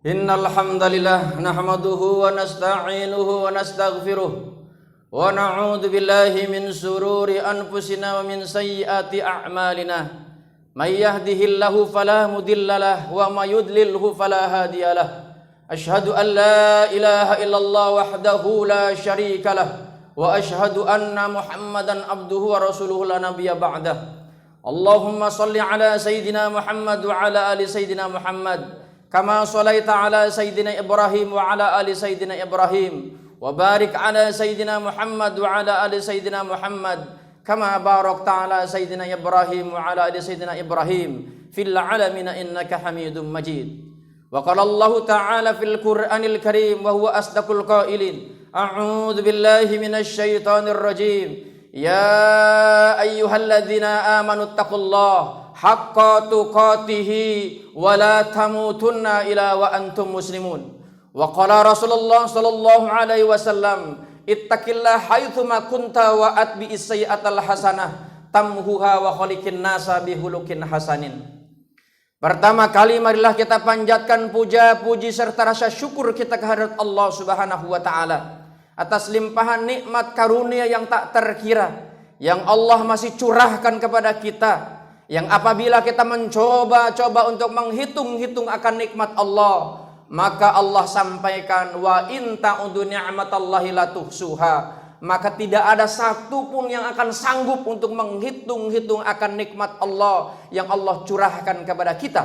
Innal hamdalillah nahmaduhu wa nasta'inuhu wa nastaghfiruh wa na'udzu billahi min sururi anfusina wa min sayyiati a'malina. May yahdihillahu fala mudhillalah wa may yudlilhu fala hadiyalah. Asyhadu an la ilaha illallah wahdahu la syarikalah wa asyhadu anna Muhammadan abduhu wa rasuluhu la nabiyya ba'dah. Allahumma shalli ala sayyidina Muhammad wa ala ali sayyidina Muhammad kama shalaita ala sayyidina Ibrahim wa ala ali sayyidina Ibrahim wa barik ala sayyidina Muhammad wa ala ali sayyidina Muhammad kama barakta ala sayyidina Ibrahim wa ala ali sayyidina Ibrahim fil alamin innaka Hamidum Majid. Wa qala Allah ta'ala fil Qur'anil Karim wa huwa asdaqul qailin. A'udzu billahi minasy syaithanir rajim. Ya ayyuhalladzina amanu taqullaha haqqa tuqatihi wa la tamutunna illa wa antum muslimun. Wa qala Rasulullah sallallahu alaihi wasallam, ittaqillaha haitsu ma kunta wa atbi sayyi'atal hasanah tamhuha wa khaliqin nasa bihulukin hasanin. Pertama kali marilah kita panjatkan puja-puji serta rasa syukur kita kehadirat Allah Subhanahu wa taala atas limpahan nikmat karunia yang tak terkira yang Allah masih curahkan kepada kita. Yang apabila kita mencoba untuk menghitung-hitung akan nikmat Allah, maka Allah sampaikan wa in ta'udu ni'matallahi la tuhsuha, maka tidak ada satupun yang akan sanggup untuk menghitung-hitung akan nikmat Allah yang Allah curahkan kepada kita.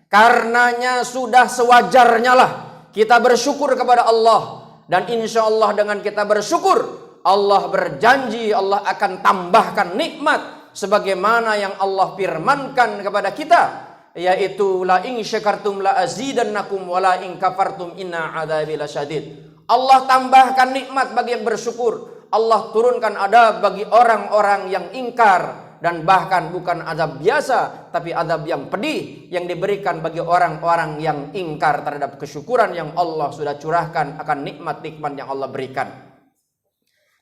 Karenanya sudah sewajarnya lah kita bersyukur kepada Allah, dan insya Allah dengan kita bersyukur, Allah berjanji Allah akan tambahkan nikmat sebagaimana yang Allah firmankan kepada kita, yaitu la in syakartum la azidannakum wa la in kafartum inna adzabi lasyadid. Allah tambahkan nikmat bagi yang bersyukur. Allah turunkan adab bagi orang-orang yang ingkar, dan bahkan bukan adab biasa tapi adab yang pedih yang diberikan bagi orang-orang yang ingkar terhadap kesyukuran yang Allah sudah curahkan akan nikmat-nikmat yang Allah berikan.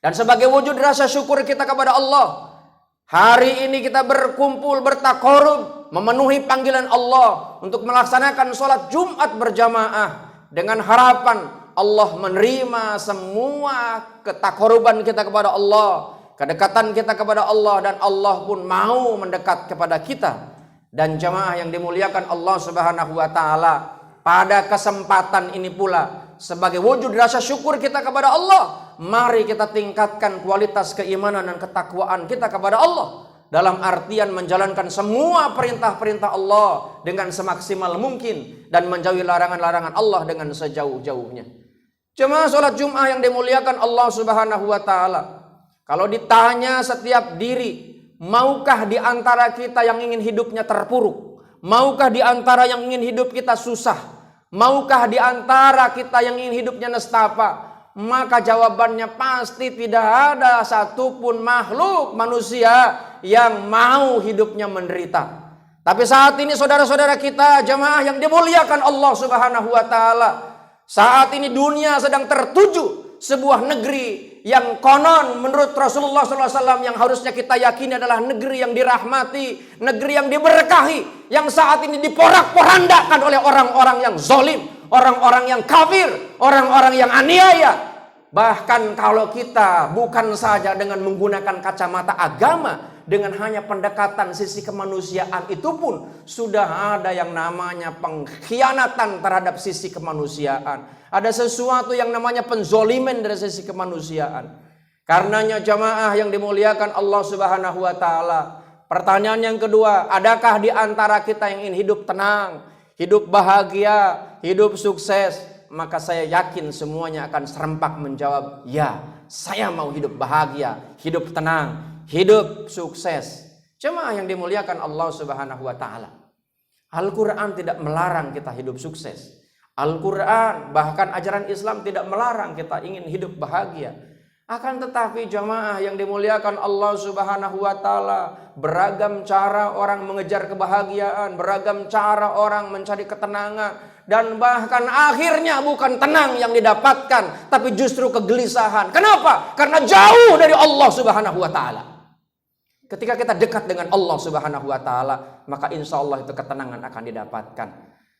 Dan sebagai wujud rasa syukur kita kepada Allah, hari ini kita berkumpul bertakarub memenuhi panggilan Allah untuk melaksanakan sholat Jumat berjamaah dengan harapan Allah menerima semua ketakoruban kita kepada Allah, kedekatan kita kepada Allah, dan Allah pun mau mendekat kepada kita. Dan jamaah yang dimuliakan Allah Subhanahu wa taala, pada kesempatan ini pula sebagai wujud rasa syukur kita kepada Allah, mari kita tingkatkan kualitas keimanan dan ketakwaan kita kepada Allah dalam artian menjalankan semua perintah-perintah Allah dengan semaksimal mungkin dan menjauhi larangan-larangan Allah dengan sejauh-jauhnya. Jemaah sholat Jum'ah yang dimuliakan Allah Subhanahu wa taala, kalau ditanya setiap diri, maukah di antara kita yang ingin hidupnya terpuruk? Maukah di antara yang ingin hidup kita susah? Maukah di antara kita yang ingin hidupnya nestapa? Maka jawabannya pasti tidak ada satupun makhluk manusia yang mau hidupnya menderita. Tapi saat ini saudara-saudara kita, jamaah yang dimuliakan Allah Subhanahu wa taala, saat ini dunia sedang tertuju sebuah negeri yang konon menurut Rasulullah SAW yang harusnya kita yakini adalah negeri yang dirahmati, negeri yang diberkahi, yang saat ini diporak-porandakan oleh orang-orang yang zalim, orang-orang yang kafir, orang-orang yang aniaya. Bahkan kalau kita bukan saja dengan menggunakan kacamata agama, dengan hanya pendekatan sisi kemanusiaan itu pun sudah ada yang namanya pengkhianatan terhadap sisi kemanusiaan. Ada sesuatu yang namanya penzoliman dari sisi kemanusiaan. Karenanya jamaah yang dimuliakan Allah Subhanahu wa taala, pertanyaan yang kedua, adakah di antara kita yang ingin hidup tenang, hidup bahagia, hidup sukses? Maka saya yakin semuanya akan serempak menjawab, ya, saya mau hidup bahagia, hidup tenang, hidup sukses. Jemaah yang dimuliakan Allah Subhanahu wa taala, Al-Quran tidak melarang kita hidup sukses. Al-Quran bahkan ajaran Islam tidak melarang kita ingin hidup bahagia. Akan tetapi jemaah yang dimuliakan Allah Subhanahu wa taala, beragam cara orang mengejar kebahagiaan, beragam cara orang mencari ketenangan, dan bahkan akhirnya bukan tenang yang didapatkan tapi justru kegelisahan. Kenapa? Karena jauh dari Allah Subhanahu wa taala. Ketika kita dekat dengan Allah Subhanahu wa taala, maka insya Allah itu ketenangan akan didapatkan.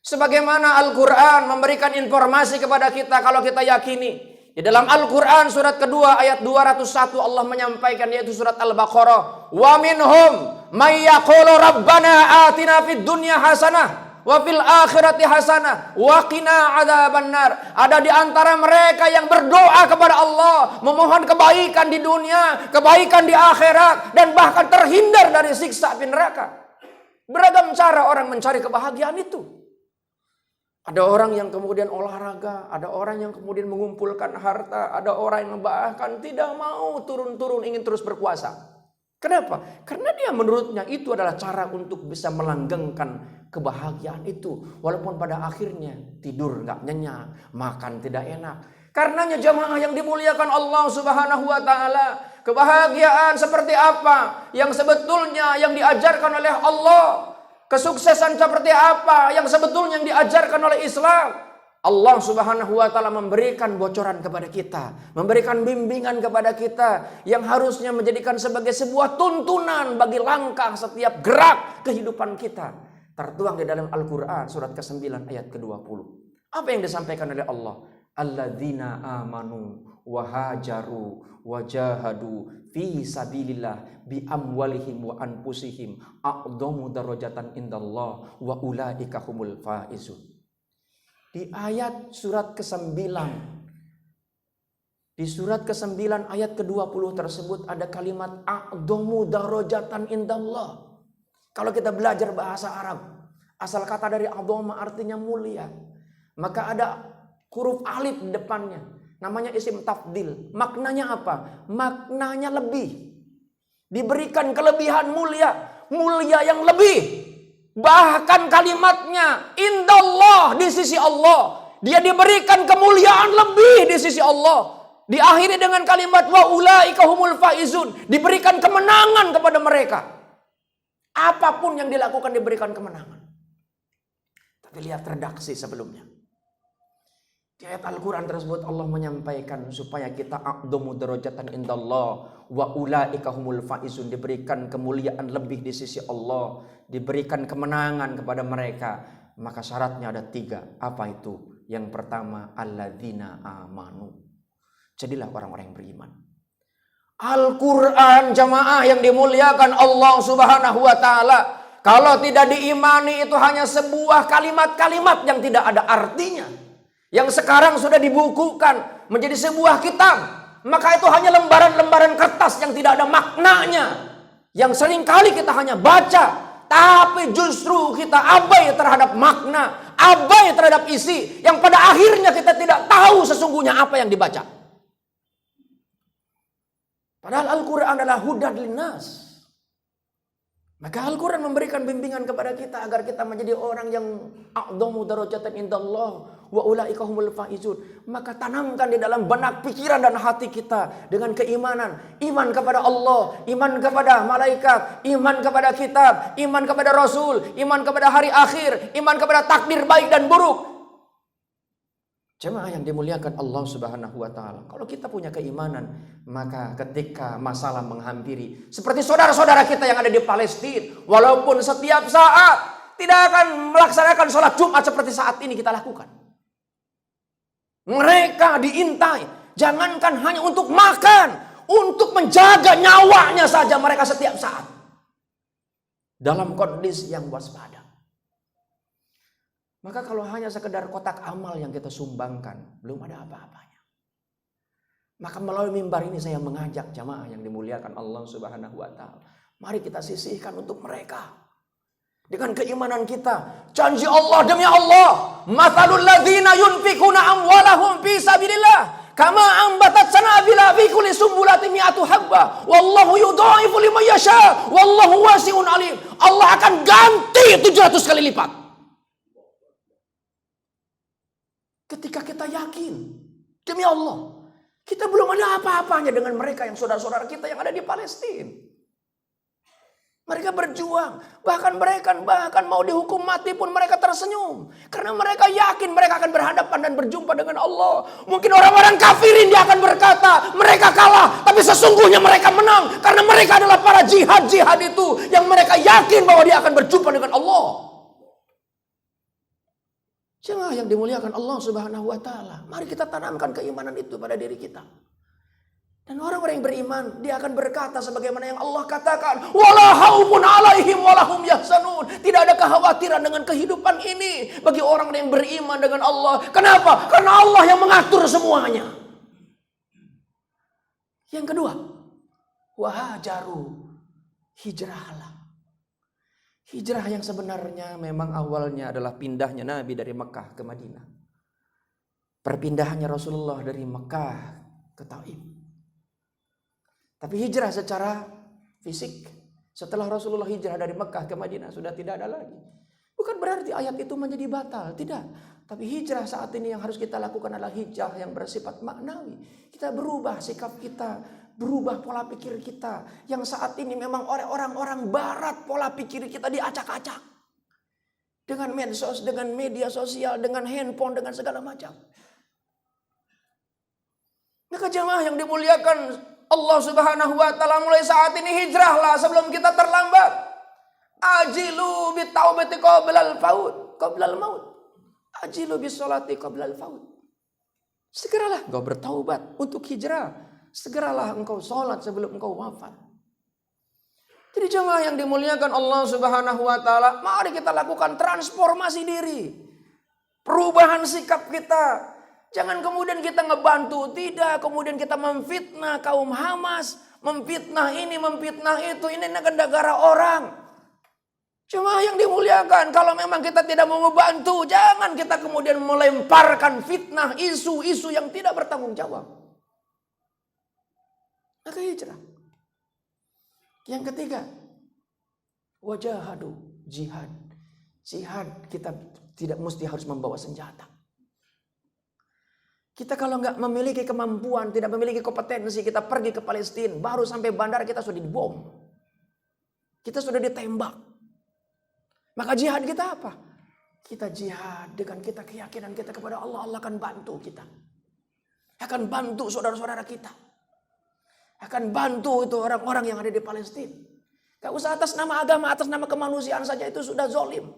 Sebagaimana Al-Quran memberikan informasi kepada kita kalau kita yakini. Di dalam Al-Quran surat kedua ayat 201 Allah menyampaikan, yaitu surat Al-Baqarah. Wa minhum may yaqulu rabbana atina fid dunya hasanah wa fil akhirati hasanah wa qina adzabannar. Ada di antara mereka yang berdoa kepada Allah, memohon kebaikan di dunia, kebaikan di akhirat, dan bahkan terhindar dari siksa api neraka. Beragam cara orang mencari kebahagiaan itu. Ada orang yang kemudian olahraga, ada orang yang kemudian mengumpulkan harta, ada orang yang bahkan tidak mau turun-turun, ingin terus berkuasa. Kenapa? Karena dia menurutnya itu adalah cara untuk bisa melanggengkan kebahagiaan itu. Walaupun pada akhirnya tidur nggak nyenyak, makan tidak enak. Karenanya jamaah yang dimuliakan Allah Subhanahu wa taala, kebahagiaan seperti apa yang sebetulnya yang diajarkan oleh Allah? Kesuksesan seperti apa yang sebetulnya yang diajarkan oleh Islam? Allah Subhanahu wa taala memberikan bocoran kepada kita, memberikan bimbingan kepada kita yang harusnya menjadikan sebagai sebuah tuntunan bagi langkah setiap gerak kehidupan kita. Tertuang di dalam Al-Qur'an surat ke-9 ayat ke-20. Apa yang disampaikan oleh Allah? Alladzina amanu wa hajaru wa jahadu fi sabilillah bi amwalihim wa anfusihim a'dhamu darajatan indallah wa ulaika humul faizun. Di ayat surat ke-9, di surat ke-9 ayat ke-20 tersebut ada kalimat a'dhamu darajatan indallah. Kalau kita belajar bahasa Arab, asal kata dari a'dhama artinya mulia. Maka ada huruf alif di depannya, namanya isim tafdil. Maknanya apa? Maknanya lebih. Diberikan kelebihan mulia, mulia yang lebih. Bahkan kalimatnya indallah, di sisi Allah. Dia diberikan kemuliaan lebih di sisi Allah. Diakhiri dengan kalimat wa ulaika humul faizun. Diberikan kemenangan kepada mereka. Apapun yang dilakukan diberikan kemenangan. Tapi lihat redaksi sebelumnya. Di ayat Al-Quran tersebut Allah menyampaikan supaya kita a'dhamu darajatan indallah wa ulaika humul faizun, diberikan kemuliaan lebih di sisi Allah, diberikan kemenangan kepada mereka. Maka syaratnya ada 3. Apa itu? Yang pertama, alladzina amanu. Jadilah orang-orang yang beriman. Al-Quran jamaah yang dimuliakan Allah Subhanahu wa taala, kalau tidak diimani itu hanya sebuah kalimat-kalimat yang tidak ada artinya. Yang sekarang sudah dibukukan menjadi sebuah kitab, maka itu hanya lembaran-lembaran kertas yang tidak ada maknanya. Yang seringkali kita hanya baca, tapi justru kita abai terhadap makna, abai terhadap isi, yang pada akhirnya kita tidak tahu sesungguhnya apa yang dibaca. Padahal Al-Quran adalah hudan linnas. Maka Al-Quran memberikan bimbingan kepada kita agar kita menjadi orang yang a'dhamu darajatan indallah wa ulaika humul faizun. Maka tanamkan di dalam benak, pikiran dan hati kita dengan keimanan, iman kepada Allah, iman kepada malaikat, iman kepada kitab, iman kepada Rasul, iman kepada hari akhir, iman kepada takdir baik dan buruk. Jemaah yang dimuliakan Allah Subhanahu wa taala, kalau kita punya keimanan, maka ketika masalah menghampiri, seperti saudara-saudara kita yang ada di Palestina, walaupun setiap saat tidak akan melaksanakan sholat Jumat seperti saat ini kita lakukan. Mereka diintai, jangankan hanya untuk makan, untuk menjaga nyawanya saja mereka setiap saat dalam kondisi yang waspada. Maka kalau hanya sekedar kotak amal yang kita sumbangkan, belum ada apa-apanya. Maka melalui mimbar ini saya mengajak jamaah yang dimuliakan Allah Subhanahu wa taala, mari kita sisihkan untuk mereka. Dengan keimanan kita, janji Allah demi Allah, mathalul ladzina yunfikuna amwalahum fi sabilillah kama ambatat sanabila fi kulli sumbulatin mi'atu habba wallahu yudha'ifu liman yasha wallahu wasi'un alim. Allah akan ganti 700 kali lipat. Ketika kita yakin, demi Allah, kita belum ada apa-apanya dengan mereka yang saudara-saudara kita yang ada di Palestina. Mereka berjuang, bahkan mau dihukum mati pun mereka tersenyum. Karena mereka yakin mereka akan berhadapan dan berjumpa dengan Allah. Mungkin orang-orang kafirin dia akan berkata, mereka kalah, tapi sesungguhnya mereka menang. Karena mereka adalah para jihad-jihad itu, yang mereka yakin bahwa dia akan berjumpa dengan Allah. Jemaah yang dimuliakan Allah Subhanahu wa taala, mari kita tanamkan keimanan itu pada diri kita. Dan orang-orang yang beriman, dia akan berkata sebagaimana yang Allah katakan, wala khaumun alaihim wala hum yahzanun. Tidak ada kekhawatiran dengan kehidupan ini bagi orang yang beriman dengan Allah. Kenapa? Karena Allah yang mengatur semuanya. Yang kedua, wahajaru, hijrahlah. Hijrah yang sebenarnya memang awalnya adalah pindahnya Nabi dari Mekah ke Madinah. Perpindahannya Rasulullah dari Mekah ke Taif. Tapi hijrah secara fisik, setelah Rasulullah hijrah dari Mekah ke Madinah sudah tidak ada lagi. Bukan berarti ayat itu menjadi batal, tidak. Tapi hijrah saat ini yang harus kita lakukan adalah hijrah yang bersifat maknawi. Kita berubah sikap kita, berubah pola pikir kita. Yang saat ini memang orang-orang barat pola pikir kita diacak-acak. Dengan medsos, dengan media sosial, dengan handphone, dengan segala macam. Maka jemaah yang dimuliakan Allah Subhanahu wa taala, mulai saat ini hijrahlah sebelum kita terlambat. Ajilu bitaubati qablal maut. Ajilu bisolati qablal maut. Segeralah engkau bertaubat untuk hijrah. Segeralah engkau sholat sebelum engkau wafat. Jadi jemaah yang dimuliakan Allah Subhanahu wa taala, mari kita lakukan transformasi diri. Perubahan sikap kita. Jangan kemudian kita ngebantu, tidak. Kemudian kita memfitnah kaum Hamas, memfitnah ini, memfitnah itu. Ini negara orang. Cuma yang dimuliakan, kalau memang kita tidak mau membantu, jangan kita kemudian melemparkan fitnah, isu-isu yang tidak bertanggung jawab. Maka hijrah. Yang ketiga, wajahadu, jihad. Jihad kita tidak mesti harus membawa senjata. Kita kalau nggak memiliki kemampuan, tidak memiliki kompetensi, kita pergi ke Palestina, baru sampai bandara kita sudah dibom. Kita sudah ditembak. Maka jihad kita apa? Kita jihad dengan kita keyakinan kita kepada Allah. Allah akan bantu kita. Akan bantu saudara-saudara kita. Akan bantu itu orang-orang yang ada di Palestina. Gak usah atas nama agama, atas nama kemanusiaan saja itu sudah zolim.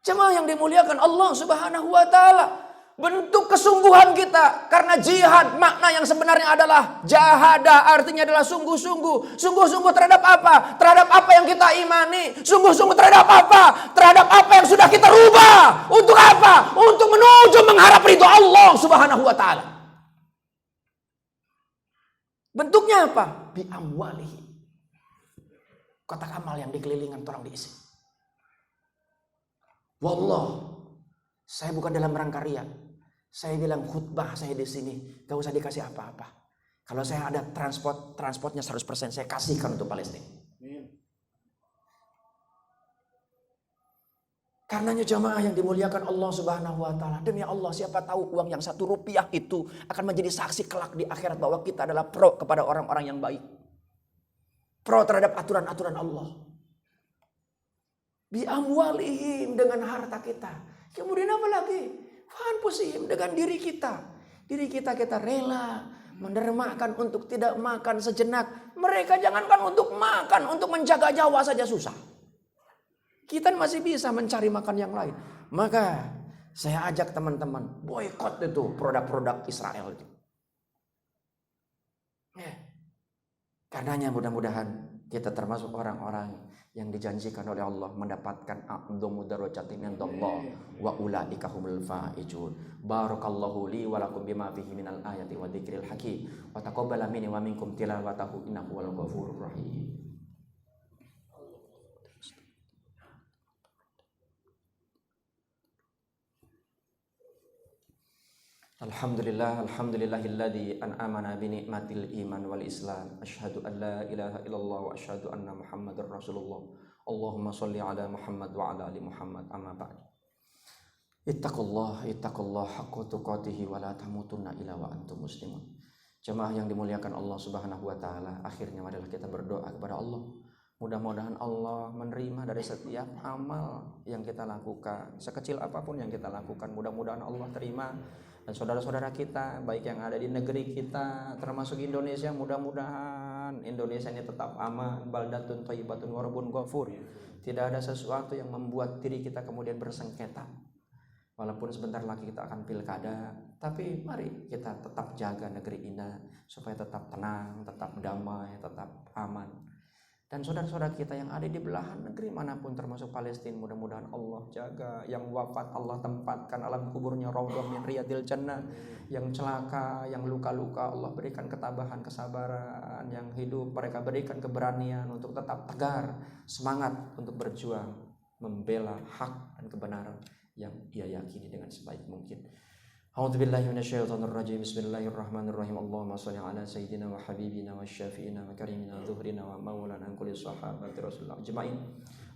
Jemaah yang dimuliakan Allah Subhanahu wa taala. Bentuk kesungguhan kita. Karena jihad makna yang sebenarnya adalah jahada. Artinya adalah sungguh-sungguh. Sungguh-sungguh terhadap apa? Terhadap apa yang kita imani. Sungguh-sungguh terhadap apa? Terhadap apa yang sudah kita rubah. Untuk apa? Untuk menuju mengharap ridho Allah Subhanahu wa ta'ala. Bentuknya apa? Bi amwalihi. Kotak amal yang dikelilingan tolong diisi. Wallah. Saya bukan dalam rangka riya. Saya bilang khutbah saya di sini. Gak usah dikasih apa-apa. Kalau saya ada transportnya 100% saya kasihkan untuk Palestina. Karenanya jamaah yang dimuliakan Allah Subhanahu wa taala. Demi Allah, siapa tahu uang yang 1 rupiah itu akan menjadi saksi kelak di akhirat bahwa kita adalah pro kepada orang-orang yang baik. Pro terhadap aturan-aturan Allah. Bi amwalihim, dengan harta kita. Kemudian apa lagi? Fanfusihim, dengan diri kita. Diri kita rela mendermakan untuk tidak makan sejenak. Mereka jangankan untuk makan, untuk menjaga nyawa saja susah. Kita masih bisa mencari makan yang lain. Maka saya ajak teman-teman boikot itu produk-produk Israel itu. Karenanya mudah-mudahan kita termasuk orang-orang yang dijanjikan oleh Allah mendapatkan a'dhamu darajatin indallah wa ulaika humul faizun. Barakallahu li wa lakum bima fihi minal ayati wa dzikril hakim wa taqabbala minni wa minkum tilawatahu innahu wal ghafurur rahim. Alhamdulillahilladzi an'amana bi ni'matil iman wal islam. Asyhadu an la ilaha illallah wa asyhadu anna Muhammadar Rasulullah. Allahumma shalli ala Muhammad wa ala ali Muhammad, amma ba'd. Ittaqullah haqqa tuqatih wa la tamutunna illa wa antum muslimun. Jemaah yang dimuliakan Allah Subhanahu wa taala, akhirnya marilah kita berdoa kepada Allah. Mudah-mudahan Allah menerima dari setiap amal yang kita lakukan, sekecil apapun yang kita lakukan, mudah-mudahan Allah terima. Dan saudara-saudara kita, baik yang ada di negeri kita, termasuk Indonesia, mudah-mudahan Indonesia ini tetap aman, baldatun thayyibatun wa rabbun ghafur. Tidak ada sesuatu yang membuat diri kita kemudian bersengketa. Walaupun sebentar lagi kita akan pilkada, tapi mari kita tetap jaga negeri ini supaya tetap tenang, tetap damai, tetap aman. Dan saudara-saudara kita yang ada di belahan negeri manapun termasuk Palestina, mudah-mudahan Allah jaga. Yang wafat Allah tempatkan alam kuburnya raudhah min riyadil jannah. Yang celaka, yang luka-luka Allah berikan ketabahan, kesabaran. Yang hidup mereka berikan keberanian untuk tetap tegar, semangat untuk berjuang membela hak dan kebenaran yang ia yakini dengan sebaik mungkin. A'udzubillahi minasyaitonirrajim. Bismillahirrahmanirrahim. Allahumma shalli ala sayyidina wa habibina wa syafi'ina wa karimina zuhrina wa maulana kulli sahabati Rasulullah ajmain.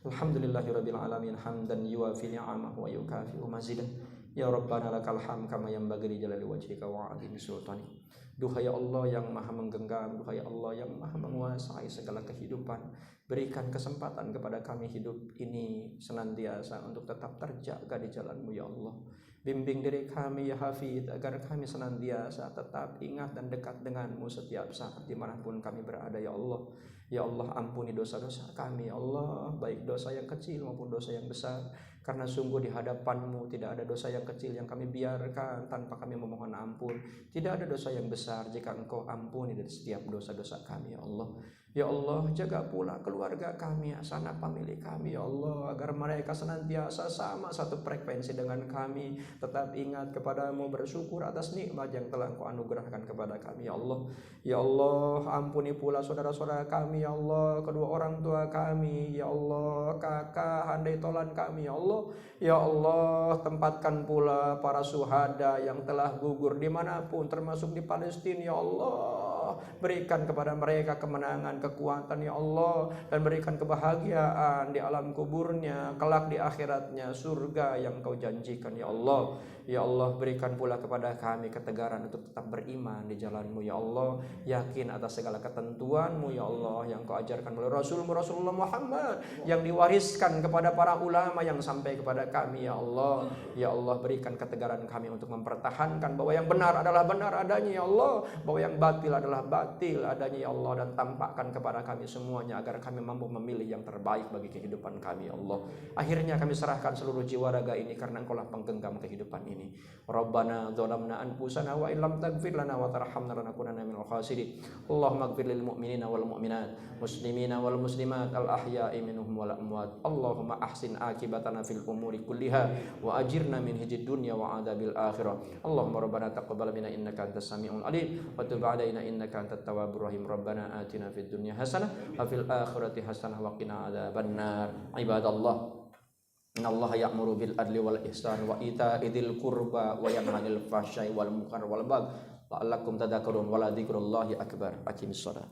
Alhamdulillahirabbil alamin hamdan yuwafi ni'amahu wa yukafi'u mazidah. Ya Rabbana lakal hamd kama yanbaghi li jalali wajhika wa 'azimi sultanik. Duhai Allah yang Maha menggenggam, duhai Allah yang Maha menguasai segala kehidupan, berikan kesempatan kepada kami hidup ini senantiasa untuk tetap terjaga di jalan-Mu ya Allah. Bimbing diri kami ya Hafidh agar kami senantiasa tetap ingat dan dekat dengan-Mu setiap saat dimanapun kami berada ya Allah. Ya Allah, ampuni dosa-dosa kami ya Allah, baik dosa yang kecil maupun dosa yang besar. Karena sungguh di hadapan-Mu tidak ada dosa yang kecil yang kami biarkan tanpa kami memohon ampun. Tidak ada dosa yang besar jika Engkau ampuni dari setiap dosa-dosa kami ya Allah. Ya Allah, jaga pula keluarga kami, sanak famili kami ya Allah, agar mereka senantiasa sama satu frekuensi dengan kami. Tetap ingat kepada-Mu, bersyukur atas nikmat yang telah Engkau anugerahkan kepada kami ya Allah. Ya Allah, ampuni pula saudara-saudara kami ya Allah, kedua orang tua kami ya Allah, kakak, handai tolan kami ya Allah. Ya Allah, tempatkan pula para syuhada yang telah gugur dimanapun termasuk di Palestina ya Allah. Berikan kepada mereka kemenangan, kekuatan ya Allah, dan berikan kebahagiaan di alam kuburnya, kelak di akhiratnya surga yang Kau janjikan ya Allah. Ya Allah, berikan pula kepada kami ketegaran untuk tetap beriman di jalan-Mu ya Allah, yakin atas segala ketentuan-Mu ya Allah yang Kau ajarkan melalui Rasul-Mu Rasulullah Muhammad, yang diwariskan kepada para ulama yang sampai kepada kami ya Allah. Ya Allah, berikan ketegaran kami untuk mempertahankan bahwa yang benar adalah benar adanya ya Allah, bahwa yang batil adalah batil adanya ya Allah, dan tampakkan kepada kami semuanya agar kami mampu memilih yang terbaik bagi kehidupan kami ya Allah. Akhirnya kami serahkan seluruh jiwa raga ini karena Engkau lah penggenggam kehidupan ini. Rabbana dzalamna anfusana wa illam taghfir lana wa tarhamna lanakunanna minal khasirin. Allahumma ighfir lil mu'minina wal mu'minat, muslimina wal muslimat, al ahya'i minhum wal amwat. Allahumma ahsin akibatana fil umuri kulliha wa ajirna min hidzid dunya wa adzabil akhirah. Allahumma rabbana taqabbal minna innaka antas samiul alim wa tub 'alaina innaka antat tawwabur rahim. Rabbana atina fid dunya hasanah wa fil akhirati hasanah wa qina adzabannar. Ibadallah, innallaha ya'muru bil adli wal ihsan wa ita'i dzil qurba wa yanha 'anil fahsya'i wal munkar wal baghi la'allakum tadhakkarun wa la dzikrullahi akbar. Aqimissalah.